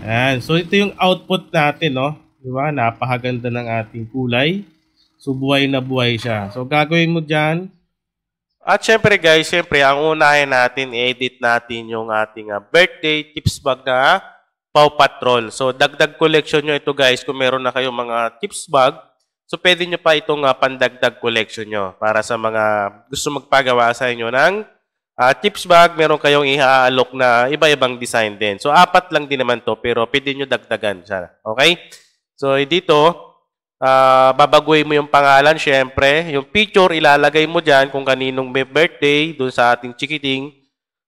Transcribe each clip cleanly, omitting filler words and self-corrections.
Ayan. So, ito yung output natin, no? Diba? Napakaganda ng ating kulay. So, buhay na buhay siya. So, gagawin mo dyan. At syempre guys, ang unahin natin, i-edit natin yung ating birthday tips bag na Paw Patrol. So, dagdag collection nyo ito guys kung meron na kayong mga tips bag. So, pwede nyo pa itong pandagdag collection nyo para sa mga gusto magpagawa sa inyo ng tips bag. Meron kayong i-aalok na iba-ibang design din. So, 4 lang din naman to pero pwede nyo dagdagan siya. Okay? So, dito, babaguhin mo yung pangalan, syempre. Yung picture, ilalagay mo dyan kung kaninong may birthday, dun sa ating chikiting.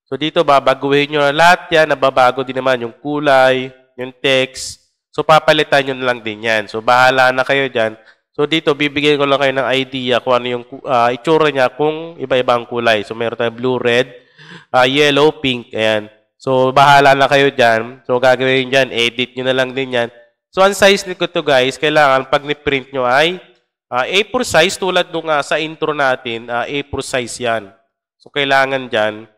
So, dito, babaguhin nyo lahat yan. Nababago din naman yung kulay, yung text. So, papalitan nyo na lang din yan. So, bahala na kayo dyan. So, dito, bibigyan ko lang kayo ng idea kung ano yung itsura niya kung iba-ibang kulay. So, meron tayong blue, red, yellow, pink. Ayan. So, bahala na kayo dyan. So, gagawin dyan, edit nyo na lang din yan. So, ang size nito guys, kailangan pag ni-print nyo ay A4 size tulad nung sa intro natin, A4 size yan. So, kailangan dyan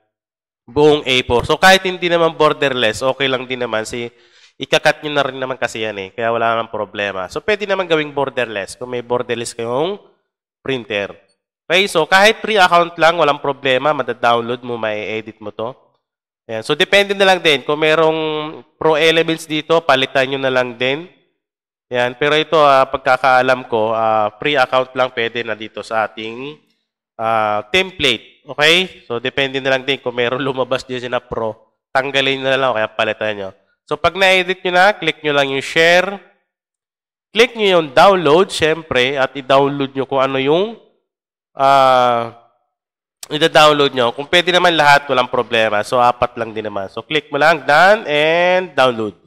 buong A4. So, kahit hindi naman borderless, okay lang din naman. Ikakat nyo na rin naman kasi yan eh. Kaya wala naman problema. So, pwede naman gawing borderless kung may borderless kayong printer. Okay, so kahit free account lang, walang problema. Mada-download mo, may edit mo to. Ayan. So, depende na lang din. Kung merong Pro Elements dito, palitan nyo na lang din. Ayan. Pero ito, pagkakaalam ko, free account lang pwede na dito sa ating template. Okay? So, depende na lang din. Kung meron lumabas dito na Pro, tanggalin na lang kaya palitan nyo. So, pag na-edit nyo na, click nyo lang yung share. Click nyo yung download, syempre, at i-download nyo kung ano yung i-download nyo. Kung pwede naman lahat, walang problema. So, 4 lang din naman. So, click mo lang, done, and download.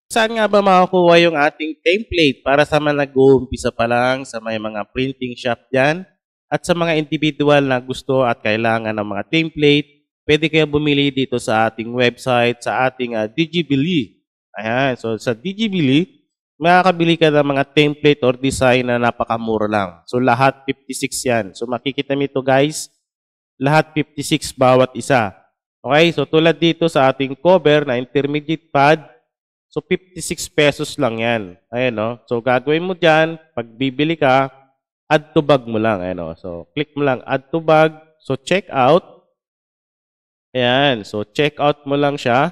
Saan nga ba makakuha yung ating template para sa mga nag-uumpisa pa lang, sa may mga printing shop dyan, at sa mga individual na gusto at kailangan ng mga template, pwede kayo bumili dito sa ating website, sa ating Digibili. Ayan. So, sa Digibili, makakabili ka ng mga template or design na napakamura lang. So, lahat 56 yan. So, makikita mo ito guys, lahat 56 bawat isa. Okay? So, tulad dito sa ating cover na intermediate pad, so 56 pesos lang yan. Ayan, no? So, gagawin mo dyan, pag bibili ka, add to bag mo lang. Ayan, no? So, click mo lang, add to bag. So, check out. Ayan. So, check out mo lang siya.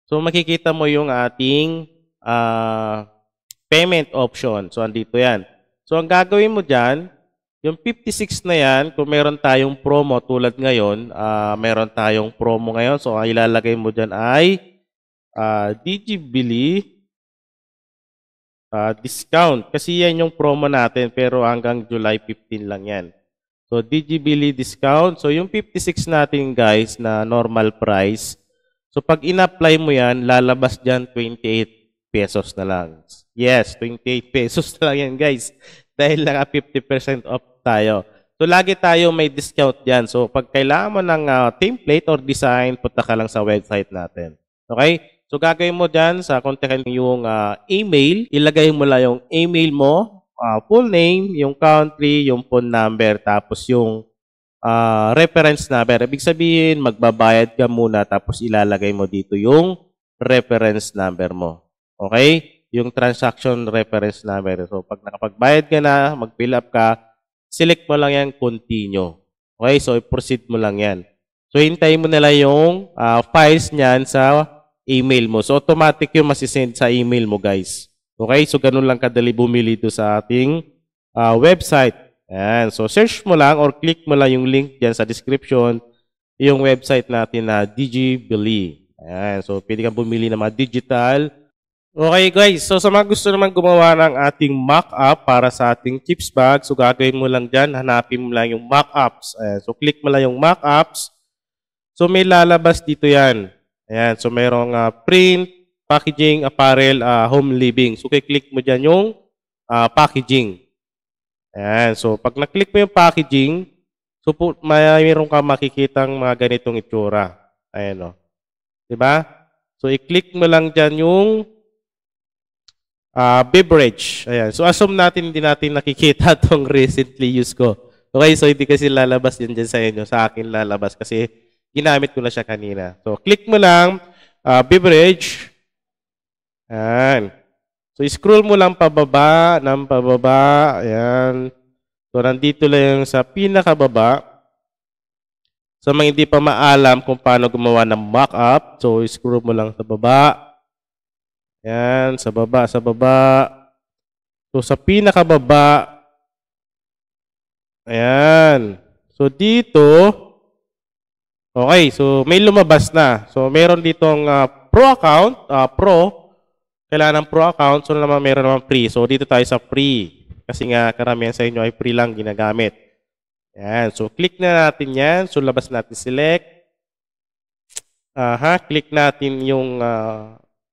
So, makikita mo yung ating payment option. So, andito yan. So, ang gagawin mo dyan, yung 56 na yan, kung meron tayong promo tulad ngayon, meron tayong promo ngayon. So, ang ilalagay mo dyan ay Digibili discount. Kasi yan yung promo natin pero hanggang July 15 lang yan. So, Digibili discount. So, yung 56 natin guys na normal price. So, pag in-apply mo yan, lalabas dyan 28 pesos na lang. Yes, 28 pesos na lang yan guys. Dahil lang 50% off tayo. So, lagi tayo may discount dyan. So, pag kailangan mo ng template or design, punta ka lang sa website natin. Okay? So, gagawin mo dyan sa kontakin yung email. Ilagay mo lang yung email mo, full name, yung country, yung phone number, tapos yung reference number. Ibig sabihin, magbabayad ka muna, tapos ilalagay mo dito yung reference number mo. Okay? Yung transaction reference number. So, pag nakapagbayad ka na, mag-fill up ka, select mo lang yan, continue. Okay? So, i-proceed mo lang yan. So, hintayin mo nila yung files niyan sa email mo. So, automatic yung masisend sa email mo, guys. Okay? So, ganun lang kadali bumili ito sa ating website. Ayan. So, search mo lang or click mo lang yung link dyan sa description, yung website natin na Digibili. Ayan. So, pwede kang bumili ng mga digital. Okay guys, so sa mga gusto naman gumawa ng ating mock-up para sa ating chips bag, so gagawin mo lang dyan, hanapin mo lang yung mock-ups. So click mo lang yung mock-ups. So may lalabas dito yan. Ayan, so mayroong print, packaging, apparel, home living. So click mo dyan yung packaging. Ayan, so pag na-click mo yung packaging, so mayroon ka makikitang mga ganitong itsura. Ayan o. Diba? So i-click mo lang dyan yung beverage. Ayan. So, assume natin hindi natin nakikita itong recently use ko. Okay, so hindi kasi lalabas yun dyan sa inyo. Sa akin lalabas kasi ginamit ko na siya kanina. So, click mo lang. beverage. Ayan. So, scroll mo lang pababa, ng pababa. Ayan. So, nandito lang sa pinakababa. Sa mga hindi pa maalam kung paano gumawa ng mock-up, so, scroll mo lang sa baba. Ayan, sa baba, sa baba. So, sa pinakababa, ayan. So, dito, okay, so may lumabas na. So, meron ditong pro account, pro. Kailangan ng pro account, so naman meron naman free. So, dito tayo sa free. Kasi nga, karamihan sa inyo ay free lang ginagamit. Ayan, so click na natin yan. So, labas natin select. Click natin yung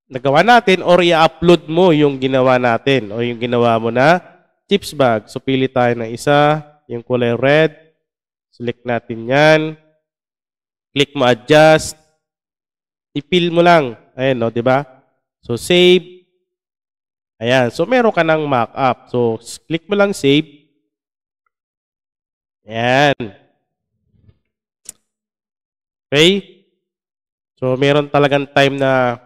nagawa natin or i-upload mo yung ginawa natin o yung ginawa mo na chips bag. So, pili tayo ng isa, yung kulay red. Select natin yan. Click mo adjust. I-fill mo lang. Ayan, no, di ba? So, save. Ayan. So, meron ka ng mock-up. So, click mo lang save. Ayan. Okay? So, meron talagang time na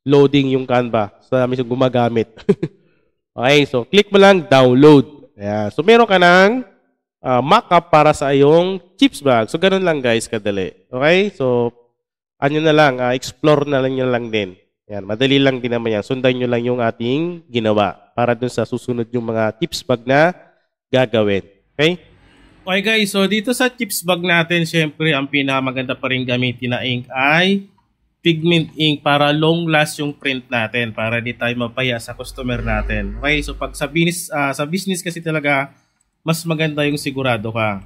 loading yung Canva. So, dami siyang gumagamit. Okay, so click mo lang download. Ayan. So, meron ka ng mock-up para sa iyong chips bag. So, ganun lang guys, kadali. Okay? So, ano na lang, explore na lang nyo lang din. Ayan, madali lang din naman yan. Sundan nyo lang yung ating ginawa para dun sa susunod yung mga chips bag na gagawin. Okay? Okay guys, so dito sa chips bag natin, syempre, ang pinakamaganda pa rin gamitin na ink ay pigment ink para long last yung print natin, para di tayo mapaya sa customer natin. Okay, so pag sa business kasi talaga, mas maganda yung sigurado ka.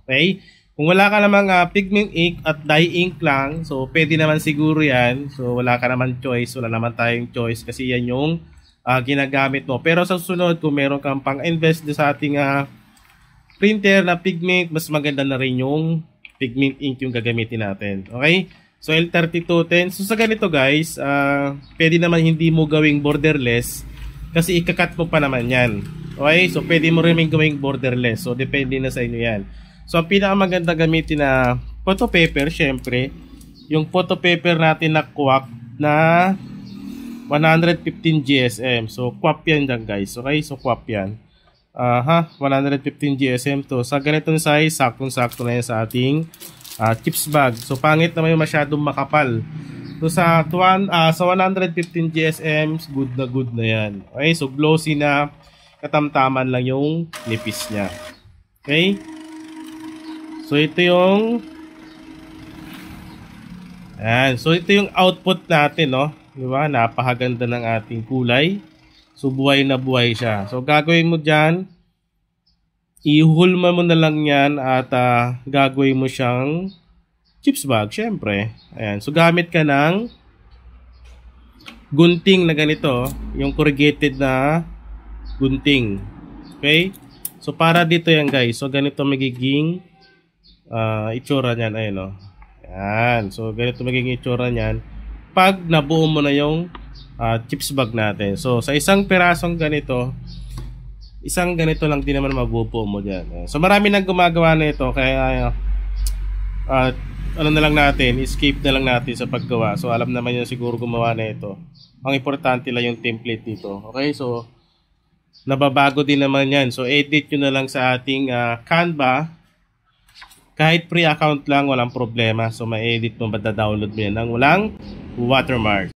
Okay? Kung wala ka namang pigment ink at dye ink lang, so pwede naman siguro yan. So wala ka naman choice, wala naman tayong choice kasi yan yung ginagamit mo. Pero sa susunod, kung meron kang pang-invest sa ating printer na pigment, mas maganda na rin yung pigment ink yung gagamitin natin. Okay? So L3210. So sa ganito guys, pwede naman hindi mo gawing borderless kasi ikakat mo pa naman yan. Okay? So pwede mo rin gawing borderless. So depende na sa inyo yan. So ang pinakamaganda gamitin na photo paper, syempre, yung photo paper natin na QAP na 115 GSM. So QAP yan dyan guys. Okay? So QAP yan. 115 GSM to. Sa ganitong size, saktong-sakto na yan sa ating chips bag. So pangit naman yung masyadong makapal. So sa 115 GSM, good na yan. Okay, so glossy na, katamtaman lang yung nipis niya. Okay? So ito yung so ito yung output natin, no? Di ba? Napakaganda ng ating kulay. So, buhay na buhay siya. So, gagawin mo dyan, ihulma mo na lang yan at gagawin mo siyang chips bag, syempre. Ayan. So, gamit ka ng gunting na ganito, yung corrugated na gunting. Okay? So, para dito yan guys. So, ganito magiging itsura niyan. Ayan, no? Ayan. So, ganito magiging itsura niyan pag nabuo mo na yung chips bag natin. So, sa isang pirasong ganito, isang ganito lang din naman mabubuo mo dyan. So, marami nang gumagawa na ito. Kaya, ano na lang natin, escape na lang natin sa paggawa. So, alam naman yun siguro gumawa na ito. Ang importante lang yung template dito. Okay, so, nababago din naman yan. So, edit nyo na lang sa ating Canva. Kahit free account lang, walang problema. So, ma-edit mo, download mo yan ng walang watermark.